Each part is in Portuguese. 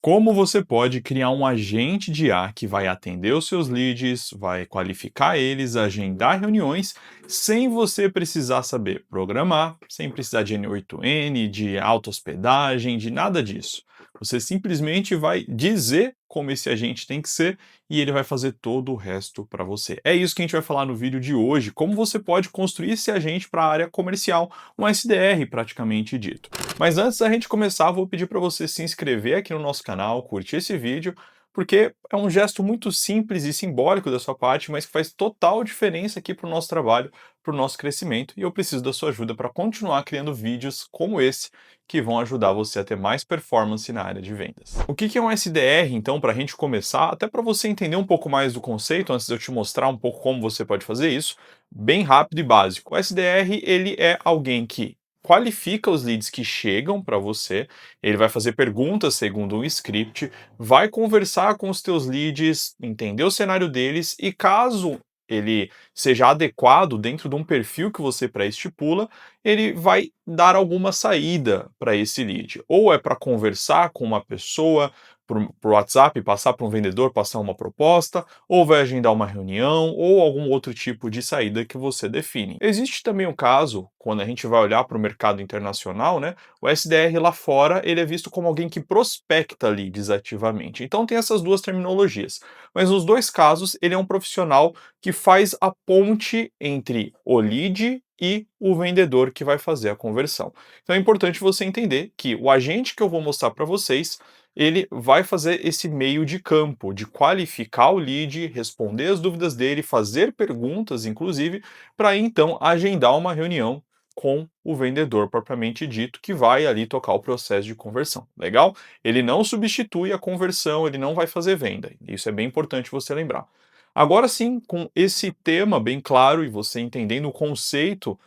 Como você pode criar um agente de IA que vai atender os seus leads, vai qualificar eles, agendar reuniões, sem você precisar saber programar, sem precisar de N8N, de auto-hospedagem, de nada disso. Você simplesmente vai dizer como esse agente tem que ser e ele vai fazer todo o resto para você. É isso que a gente vai falar no vídeo de hoje, como você pode construir esse agente para a área comercial, um SDR praticamente dito. Mas antes da gente começar, vou pedir para você se inscrever aqui no nosso canal, curtir esse vídeo, porque é um gesto muito simples e simbólico da sua parte, mas que faz total diferença aqui para o nosso trabalho, para o nosso crescimento, e eu preciso da sua ajuda para continuar criando vídeos como esse, que vão ajudar você a ter mais performance na área de vendas. O que é um SDR, então, para a gente começar, até para você entender um pouco mais do conceito, antes de eu te mostrar um pouco como você pode fazer isso, bem rápido e básico. O SDR, ele é alguém que qualifica os leads que chegam para você, ele vai fazer perguntas segundo um script, vai conversar com os teus leads, entender o cenário deles e caso ele seja adequado dentro de um perfil que você pré-estipula, ele vai dar alguma saída para esse lead. Ou é para conversar com uma pessoa por WhatsApp, passar para um vendedor, passar uma proposta, ou vai agendar uma reunião, ou algum outro tipo de saída que você define. Existe também o caso, quando a gente vai olhar para o mercado internacional, né? O SDR lá fora, ele é visto como alguém que prospecta leads ativamente. Então tem essas duas terminologias. Mas nos dois casos, ele é um profissional que faz a ponte entre o lead e o vendedor que vai fazer a conversão. Então é importante você entender que o agente que eu vou mostrar para vocês, ele vai fazer esse meio de campo, de qualificar o lead, responder as dúvidas dele, fazer perguntas, inclusive, para então agendar uma reunião com o vendedor propriamente dito, que vai ali tocar o processo de conversão. Legal? Ele não substitui a conversão, ele não vai fazer venda. Isso é bem importante você lembrar. Agora sim, com esse tema bem claro e você entendendo o conceito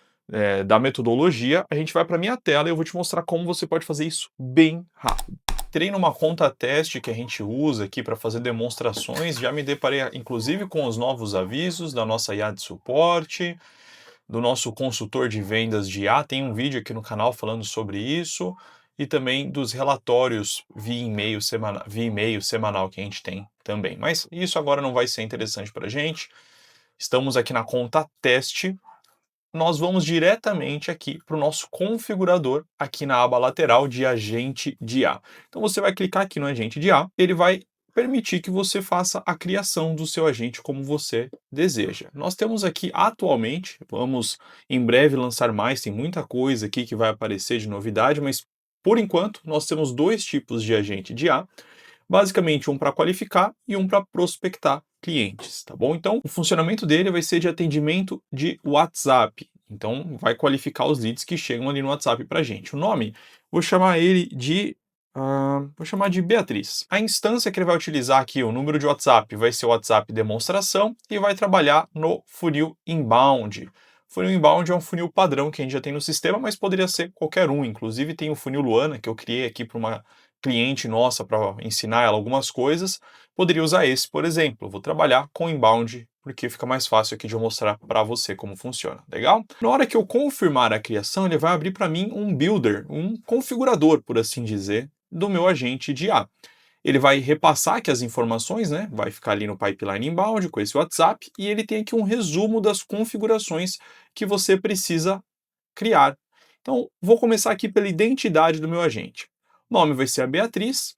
da metodologia, a gente vai para a minha tela e eu vou te mostrar como você pode fazer isso bem rápido. Entrei numa conta teste que a gente usa aqui para fazer demonstrações, já me deparei inclusive com os novos avisos da nossa IA de suporte, do nosso consultor de vendas de IA, tem um vídeo aqui no canal falando sobre isso, e também dos relatórios via e-mail semanal que a gente tem também. Mas isso agora não vai ser interessante para a gente. Estamos aqui na conta teste. Nós vamos diretamente aqui para o nosso configurador, aqui na aba lateral de agente de IA. Então você vai clicar aqui no agente de IA, ele vai permitir que você faça a criação do seu agente como você deseja. Nós temos aqui atualmente, vamos em breve lançar mais, tem muita coisa aqui que vai aparecer de novidade, mas por enquanto nós temos dois tipos de agente de IA, basicamente um para qualificar e um para prospectar clientes, tá bom? Então, o funcionamento dele vai ser de atendimento de WhatsApp. Então, vai qualificar os leads que chegam ali no WhatsApp para gente. O nome, vou chamar ele de vou chamar de Beatriz. A instância que ele vai utilizar aqui, o número de WhatsApp, vai ser o WhatsApp demonstração e vai trabalhar no funil inbound. Funil inbound é um funil padrão que a gente já tem no sistema, mas poderia ser qualquer um. Inclusive tem o funil Luana, que eu criei aqui para uma cliente nossa para ensinar ela algumas coisas. Poderia usar esse, por exemplo. Eu vou trabalhar com inbound porque fica mais fácil aqui de eu mostrar para você como funciona, legal? Na hora que eu confirmar a criação, ele vai abrir para mim um builder, um configurador, por assim dizer, do meu agente de IA. Ele vai repassar aqui as informações, né? Vai ficar ali no pipeline inbound com esse WhatsApp e ele tem aqui um resumo das configurações que você precisa criar. Então, vou começar aqui pela identidade do meu agente. O nome vai ser a Beatriz.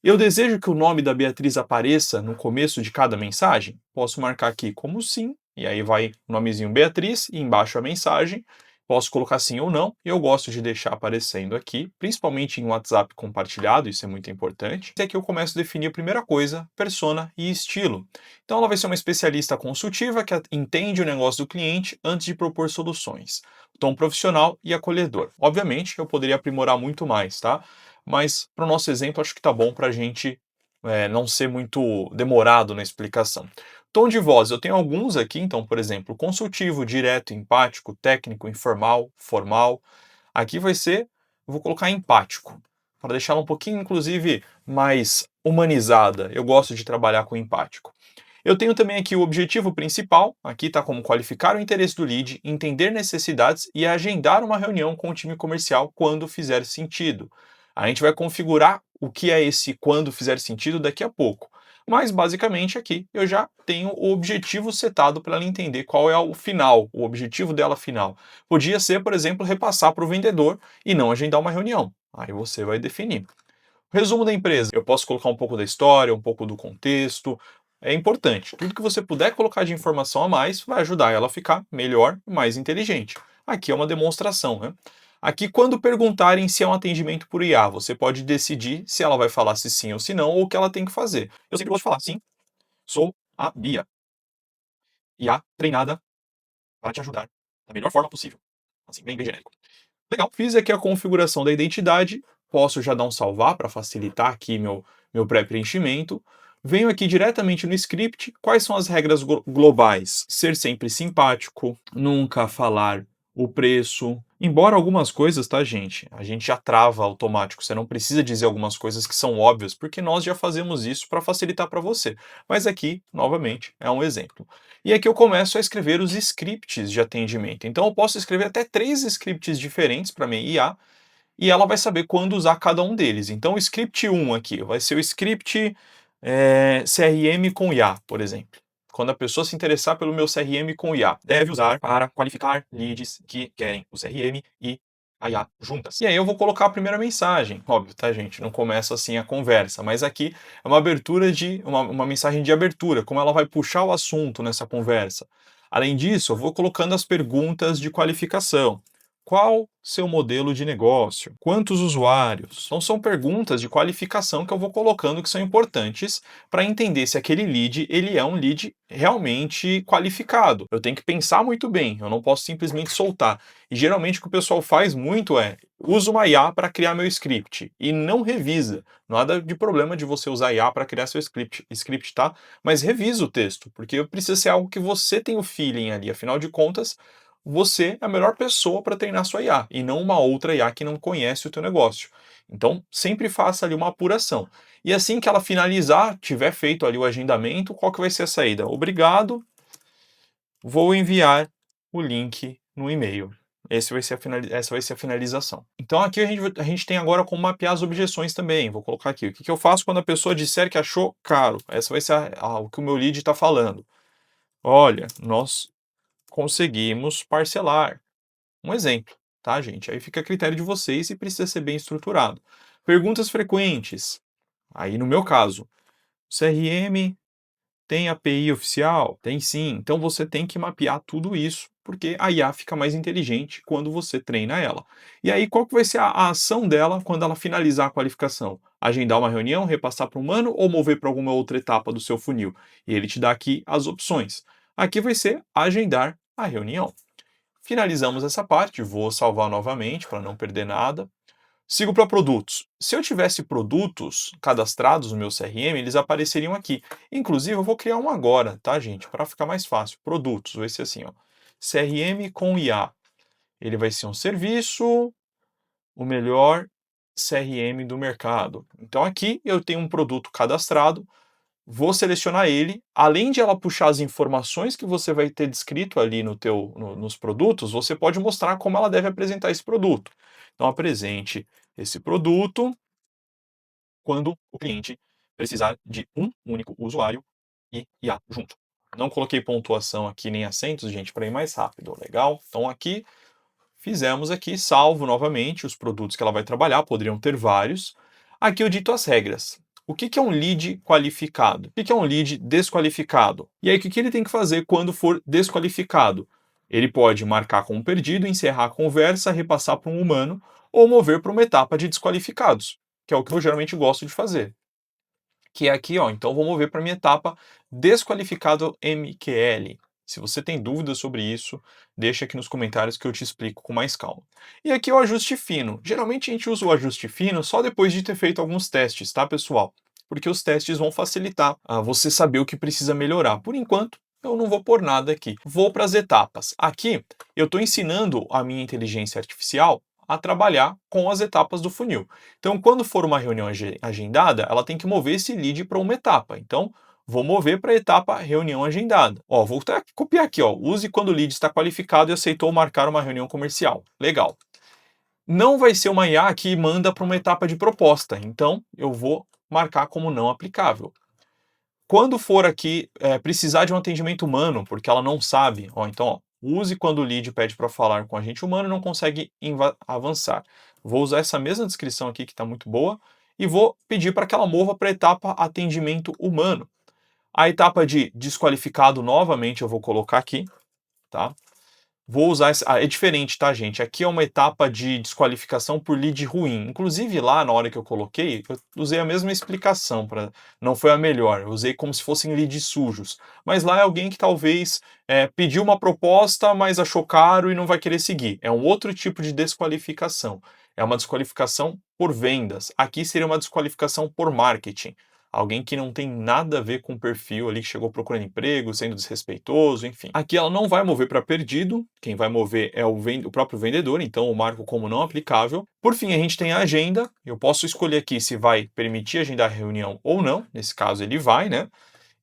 Eu desejo que o nome da Beatriz apareça no começo de cada mensagem? Posso marcar aqui como sim, e aí vai o nomezinho Beatriz e embaixo a mensagem. Posso colocar sim ou não. Eu gosto de deixar aparecendo aqui, principalmente em WhatsApp compartilhado, isso é muito importante. E aqui eu começo a definir a primeira coisa, persona e estilo. Então ela vai ser uma especialista consultiva que entende o negócio do cliente antes de propor soluções. Tom profissional e acolhedor. Obviamente eu poderia aprimorar muito mais, tá? Mas para o nosso exemplo acho que tá bom para a gente não ser muito demorado na explicação. Tom de voz, eu tenho alguns aqui, então, por exemplo, consultivo, direto, empático, técnico, informal, formal. Aqui vai ser, eu vou colocar empático, para deixá-la um pouquinho, inclusive, mais humanizada. Eu gosto de trabalhar com empático. Eu tenho também aqui o objetivo principal, aqui está como qualificar o interesse do lead, entender necessidades e agendar uma reunião com o time comercial quando fizer sentido. A gente vai configurar o que é esse quando fizer sentido daqui a pouco. Mas basicamente aqui eu já tenho o objetivo setado para ela entender qual é o final, o objetivo dela final. Podia ser, por exemplo, repassar para o vendedor e não agendar uma reunião. Aí você vai definir. Resumo da empresa. Eu posso colocar um pouco da história, um pouco do contexto. É importante. Tudo que você puder colocar de informação a mais vai ajudar ela a ficar melhor e mais inteligente. Aqui é uma demonstração, né? Aqui, quando perguntarem se é um atendimento por IA, você pode decidir se ela vai falar se sim ou se não, ou o que ela tem que fazer. Eu sempre vou falar, sim, sou a Bia. IA treinada para te ajudar da melhor forma possível. Assim, bem genérico. Legal, fiz aqui a configuração da identidade, posso já dar um salvar para facilitar aqui meu pré-preenchimento. Venho aqui diretamente no script, quais são as regras globais? Ser sempre simpático, nunca falar o preço. Embora algumas coisas, tá, gente? A gente já trava automático, você não precisa dizer algumas coisas que são óbvias, porque nós já fazemos isso para facilitar para você. Mas aqui, novamente, é um exemplo. E aqui eu começo a escrever os scripts de atendimento. Então eu posso escrever até 3 scripts diferentes para minha IA e ela vai saber quando usar cada um deles. Então o script 1 aqui vai ser o script CRM com IA, por exemplo. Quando a pessoa se interessar pelo meu CRM com IA, deve usar para qualificar leads que querem o CRM e a IA juntas. E aí eu vou colocar a primeira mensagem. Óbvio, tá, gente? Não começa assim a conversa, mas aqui é uma abertura de uma mensagem de abertura, como ela vai puxar o assunto nessa conversa. Além disso, eu vou colocando as perguntas de qualificação. Qual seu modelo de negócio? Quantos usuários? Então são perguntas de qualificação que eu vou colocando que são importantes para entender se aquele lead ele é um lead realmente qualificado. Eu tenho que pensar muito bem, eu não posso simplesmente soltar. E geralmente o que o pessoal faz muito é usa uma IA para criar meu script e não revisa. Nada de problema de você usar IA para criar seu script, tá? Mas revisa o texto, porque precisa ser algo que você tem o feeling ali. Afinal de contas, você é a melhor pessoa para treinar sua IA e não uma outra IA que não conhece o teu negócio. Então, sempre faça ali uma apuração. E assim que ela finalizar, tiver feito ali o agendamento, qual que vai ser a saída? Obrigado, vou enviar o link no e-mail. Essa vai ser a finalização. Então aqui a gente tem agora como mapear as objeções também. Vou colocar aqui. O que eu faço quando a pessoa disser que achou caro? Essa vai ser o que o meu lead está falando. Olha, nós conseguimos parcelar. Um exemplo, tá, gente? Aí fica a critério de vocês e precisa ser bem estruturado. Perguntas frequentes. Aí, no meu caso, CRM tem API oficial? Tem sim. Então você tem que mapear tudo isso, porque a IA fica mais inteligente quando você treina ela. E aí, qual que vai ser a ação dela quando ela finalizar a qualificação? Agendar uma reunião, repassar para o humano ou mover para alguma outra etapa do seu funil? E ele te dá aqui as opções. Aqui vai ser agendar a reunião. Finalizamos essa parte, vou salvar novamente para não perder nada. Sigo para produtos. Se eu tivesse produtos cadastrados no meu CRM, eles apareceriam aqui. Inclusive, eu vou criar um agora, tá, gente? Para ficar mais fácil. Produtos, vai ser assim, ó. CRM com IA. Ele vai ser um serviço, o melhor CRM do mercado. Então aqui eu tenho um produto cadastrado, vou selecionar ele, além de ela puxar as informações que você vai ter descrito ali nos produtos, você pode mostrar como ela deve apresentar esse produto. Então apresente esse produto quando o cliente precisar de um único usuário e IA junto. Não coloquei pontuação aqui nem acentos, gente, para ir mais rápido. Legal? Então aqui fizemos aqui, salvo novamente os produtos que ela vai trabalhar, poderiam ter vários. Aqui eu dito as regras. O que é um lead qualificado? O que é um lead desqualificado? E aí, o que ele tem que fazer quando for desqualificado? Ele pode marcar como perdido, encerrar a conversa, repassar para um humano ou mover para uma etapa de desqualificados, que é o que eu geralmente gosto de fazer. Que é aqui, ó, então vou mover para minha etapa desqualificado MQL. Se você tem dúvidas sobre isso, deixa aqui nos comentários que eu te explico com mais calma. E aqui o ajuste fino. Geralmente a gente usa o ajuste fino só depois de ter feito alguns testes, tá, pessoal? Porque os testes vão facilitar você saber o que precisa melhorar. Por enquanto, eu não vou pôr nada aqui. Vou para as etapas. Aqui, eu estou ensinando a minha inteligência artificial a trabalhar com as etapas do funil. Então, quando for uma reunião agendada, ela tem que mover esse lead para uma etapa. Então, vou mover para a etapa reunião agendada. Ó, vou até copiar aqui, ó. Use quando o lead está qualificado e aceitou marcar uma reunião comercial. Legal. Não vai ser uma IA que manda para uma etapa de proposta, então eu vou marcar como não aplicável. Quando for aqui, precisar de um atendimento humano, porque ela não sabe, ó, então, ó, use quando o lead pede para falar com agente humano e não consegue avançar. Vou usar essa mesma descrição aqui que está muito boa e vou pedir para que ela mova para a etapa atendimento humano. A etapa de desqualificado novamente eu vou colocar aqui, tá? Vou usar esse é diferente, tá, gente? Aqui é uma etapa de desqualificação por lead ruim. Inclusive lá na hora que eu coloquei, eu usei a mesma explicação para não foi a melhor, eu usei como se fossem leads sujos. Mas lá é alguém que talvez, pediu uma proposta, mas achou caro e não vai querer seguir. É um outro tipo de desqualificação. É uma desqualificação por vendas. Aqui seria uma desqualificação por marketing. Alguém que não tem nada a ver com o perfil ali, que chegou procurando emprego, sendo desrespeitoso, enfim. Aqui ela não vai mover para perdido, quem vai mover é o próprio vendedor, então eu marco como não aplicável. Por fim, a gente tem a agenda, eu posso escolher aqui se vai permitir agendar reunião ou não, nesse caso ele vai, né?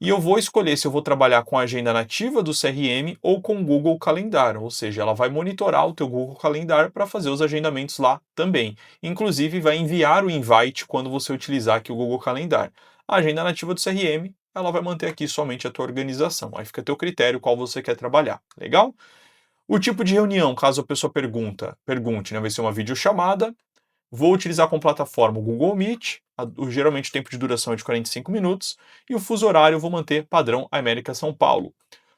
E eu vou escolher se eu vou trabalhar com a agenda nativa do CRM ou com o Google Calendar, ou seja, ela vai monitorar o teu Google Calendar para fazer os agendamentos lá também. Inclusive, vai enviar o invite quando você utilizar aqui o Google Calendar. A agenda nativa do CRM, ela vai manter aqui somente a tua organização. Aí fica a teu critério qual você quer trabalhar. Legal? O tipo de reunião, caso a pessoa pergunte, né, vai ser uma videochamada. Vou utilizar como plataforma o Google Meet, geralmente o tempo de duração é de 45 minutos, e o fuso horário eu vou manter padrão América São Paulo.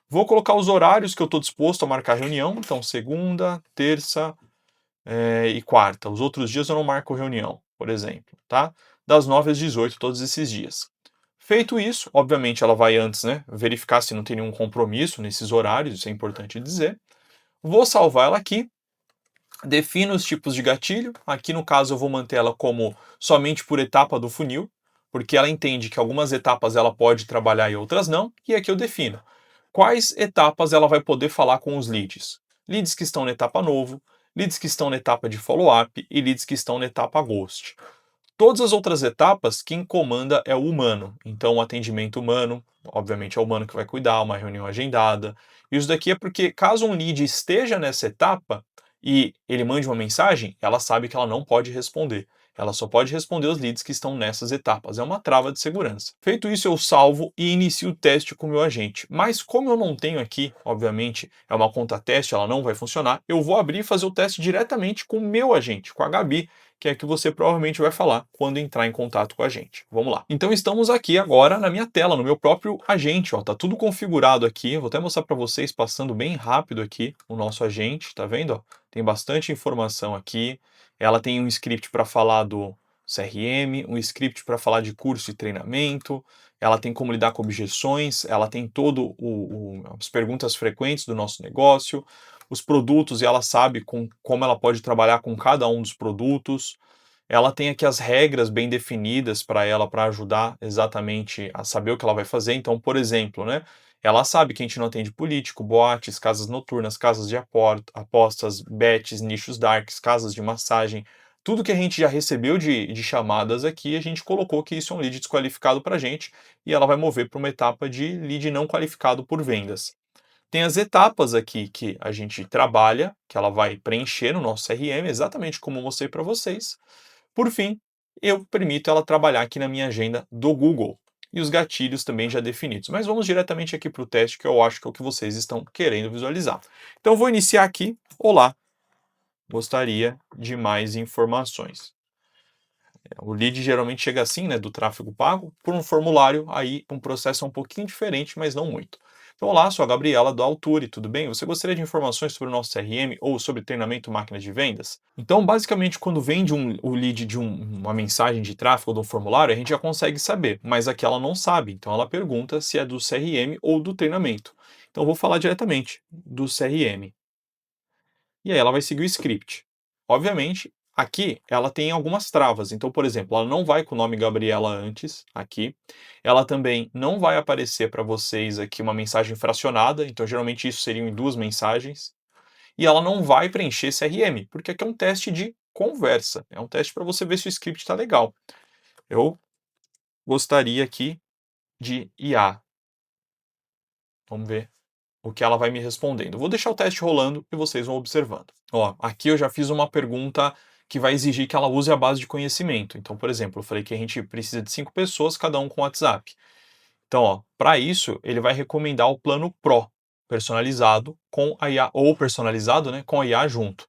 Vou colocar os horários que eu estou disposto a marcar reunião, então segunda, terça e quarta. Os outros dias eu não marco reunião, por exemplo, tá? Das 9 às 18, todos esses dias. Feito isso, obviamente ela vai antes, né, verificar se não tem nenhum compromisso nesses horários, isso é importante dizer. Vou salvar ela aqui, defino os tipos de gatilho. Aqui no caso eu vou manter ela como somente por etapa do funil, porque ela entende que algumas etapas ela pode trabalhar e outras não, e aqui eu defino quais etapas ela vai poder falar com os leads. Leads que estão na etapa novo, leads que estão na etapa de follow-up e leads que estão na etapa ghost. Todas as outras etapas, quem comanda é o humano. Então, o atendimento humano, obviamente é o humano que vai cuidar, uma reunião agendada. Isso daqui é porque, caso um lead esteja nessa etapa e ele mande uma mensagem, ela sabe que ela não pode responder. Ela só pode responder os leads que estão nessas etapas. É uma trava de segurança. Feito isso, eu salvo e inicio o teste com o meu agente. Mas como eu não tenho aqui, obviamente, é uma conta teste, ela não vai funcionar, eu vou abrir e fazer o teste diretamente com o meu agente, com a Gabi, que é que você provavelmente vai falar quando entrar em contato com a gente. Vamos lá. Então estamos aqui agora na minha tela, no meu próprio agente, ó, tá tudo configurado aqui. Vou até mostrar para vocês passando bem rápido aqui o nosso agente, tá vendo? Ó? Tem bastante informação aqui. Ela tem um script para falar do CRM, um script para falar de curso e treinamento. Ela tem como lidar com objeções, ela tem todo as perguntas frequentes do nosso negócio, os produtos e ela sabe como ela pode trabalhar com cada um dos produtos. Ela tem aqui as regras bem definidas para ela, para ajudar exatamente a saber o que ela vai fazer. Então, por exemplo, né, ela sabe que a gente não atende político, boates, casas noturnas, casas de apostas, bets, nichos darks, casas de massagem. Tudo que a gente já recebeu de chamadas aqui, a gente colocou que isso é um lead desqualificado para a gente e ela vai mover para uma etapa de lead não qualificado por vendas. Tem as etapas aqui que a gente trabalha, que ela vai preencher no nosso CRM, exatamente como eu mostrei para vocês. Por fim, eu permito ela trabalhar aqui na minha agenda do Google e os gatilhos também já definidos. Mas vamos diretamente aqui para o teste, que eu acho que é o que vocês estão querendo visualizar. Então, eu vou iniciar aqui. Olá, gostaria de mais informações. O lead geralmente chega assim, né, do tráfego pago, por um formulário, aí um processo é um pouquinho diferente, mas não muito. Então, olá, sou a Gabriela do Alture, tudo bem? Você gostaria de informações sobre o nosso CRM ou sobre treinamento máquina de vendas? Então, basicamente, quando vem o lead de uma mensagem de tráfego ou de um formulário, a gente já consegue saber, mas aqui ela não sabe, então ela pergunta se é do CRM ou do treinamento. Então, eu vou falar diretamente do CRM. E aí ela vai seguir o script. Obviamente, aqui ela tem algumas travas. Então, por exemplo, ela não vai com o nome Gabriela antes, aqui. Ela também não vai aparecer para vocês aqui uma mensagem fracionada. Então, geralmente isso seriam em duas mensagens. E ela não vai preencher CRM, porque aqui é um teste de conversa. É um teste para você ver se o script está legal. Eu gostaria aqui de IA. Vamos ver o que ela vai me respondendo. Vou deixar o teste rolando e vocês vão observando. Ó, aqui eu já fiz uma pergunta que vai exigir que ela use a base de conhecimento. Então, por exemplo, eu falei que a gente precisa de 5 pessoas, cada um com WhatsApp. Então, ó, para isso, ele vai recomendar o plano Pro, personalizado com a IA, ou personalizado, né, com a IA junto.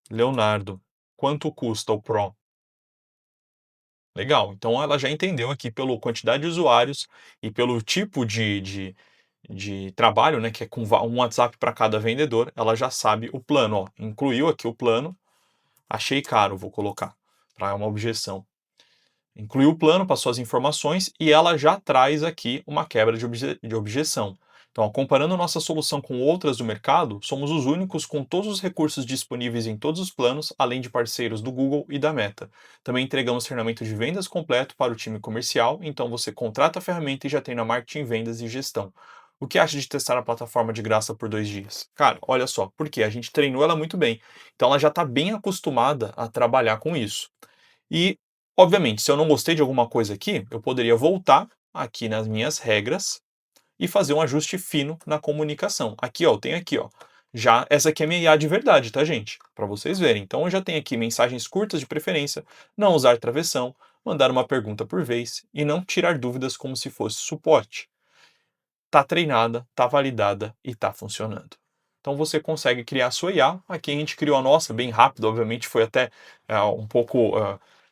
Leonardo, quanto custa o Pro? Legal, então ela já entendeu aqui pela quantidade de usuários e pelo tipo de trabalho, né, que é com um WhatsApp para cada vendedor, ela já sabe o plano, ó, incluiu aqui o plano, achei caro, vou colocar, para uma objeção. Incluiu o plano, passou as informações e ela já traz aqui uma quebra de objeção. Então, ó, comparando nossa solução com outras do mercado, somos os únicos com todos os recursos disponíveis em todos os planos, além de parceiros do Google e da Meta. Também entregamos treinamento de vendas completo para o time comercial, então você contrata a ferramenta e já treina marketing, vendas e gestão. O que acha de testar a plataforma de graça por 2 dias? Cara, olha só, porque a gente treinou ela muito bem, então ela já está bem acostumada a trabalhar com isso. E, obviamente, se eu não gostei de alguma coisa aqui, eu poderia voltar aqui nas minhas regras e fazer um ajuste fino na comunicação. Aqui, ó, eu tenho aqui, ó. Já essa aqui é minha IA de verdade, tá, gente? Para vocês verem. Então eu já tenho aqui mensagens curtas de preferência, não usar travessão, mandar uma pergunta por vez e não tirar dúvidas como se fosse suporte. Tá treinada, tá validada e tá funcionando. Então você consegue criar a sua IA. Aqui a gente criou a nossa bem rápido, obviamente foi até um pouco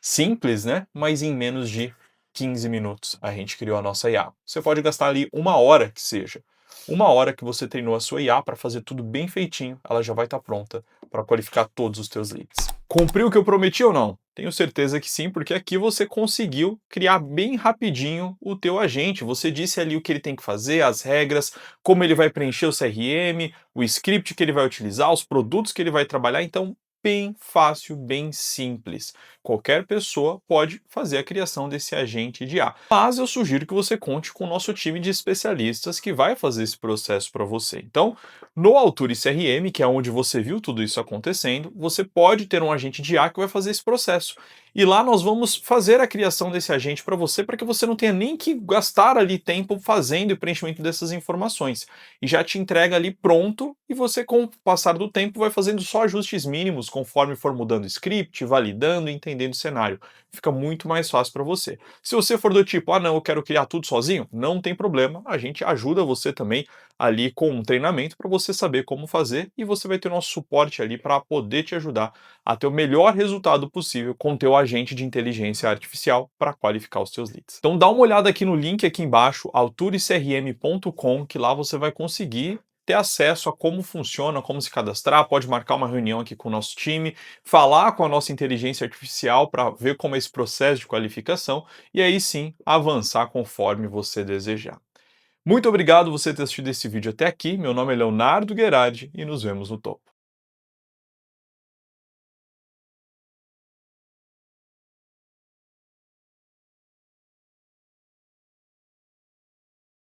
simples, né? Mas em menos de 15 minutos a gente criou a nossa IA. Você pode gastar ali 1 hora que seja. 1 hora que você treinou a sua IA para fazer tudo bem feitinho, ela já vai estar pronta para qualificar todos os teus leads. Cumpriu o que eu prometi ou não? Tenho certeza que sim, porque aqui você conseguiu criar bem rapidinho o teu agente. Você disse ali o que ele tem que fazer, as regras, como ele vai preencher o CRM, o script que ele vai utilizar, os produtos que ele vai trabalhar. Então, bem fácil, bem simples. Qualquer pessoa pode fazer a criação desse agente de IA. Mas eu sugiro que você conte com o nosso time de especialistas que vai fazer esse processo para você. Então, no Alture CRM, que é onde você viu tudo isso acontecendo, você pode ter um agente de IA que vai fazer esse processo. E lá nós vamos fazer a criação desse agente para que você não tenha nem que gastar ali tempo fazendo o preenchimento dessas informações. E já te entrega ali pronto e você, com o passar do tempo, vai fazendo só ajustes mínimos conforme for mudando o script, validando e entendendo o cenário. Fica muito mais fácil para você. Se você for do tipo, ah não, eu quero criar tudo sozinho, não tem problema, a gente ajuda você também ali com um treinamento para você saber como fazer e você vai ter nosso suporte ali para poder te ajudar a ter o melhor resultado possível com o teu agente de inteligência artificial para qualificar os seus leads. Então dá uma olhada aqui no link aqui embaixo, alturecrm.com, que lá você vai conseguir ter acesso a como funciona, como se cadastrar, pode marcar uma reunião aqui com o nosso time, falar com a nossa inteligência artificial para ver como é esse processo de qualificação e aí sim avançar conforme você desejar. Muito obrigado por você ter assistido esse vídeo até aqui. Meu nome é Leonardo Gherardi e nos vemos no topo.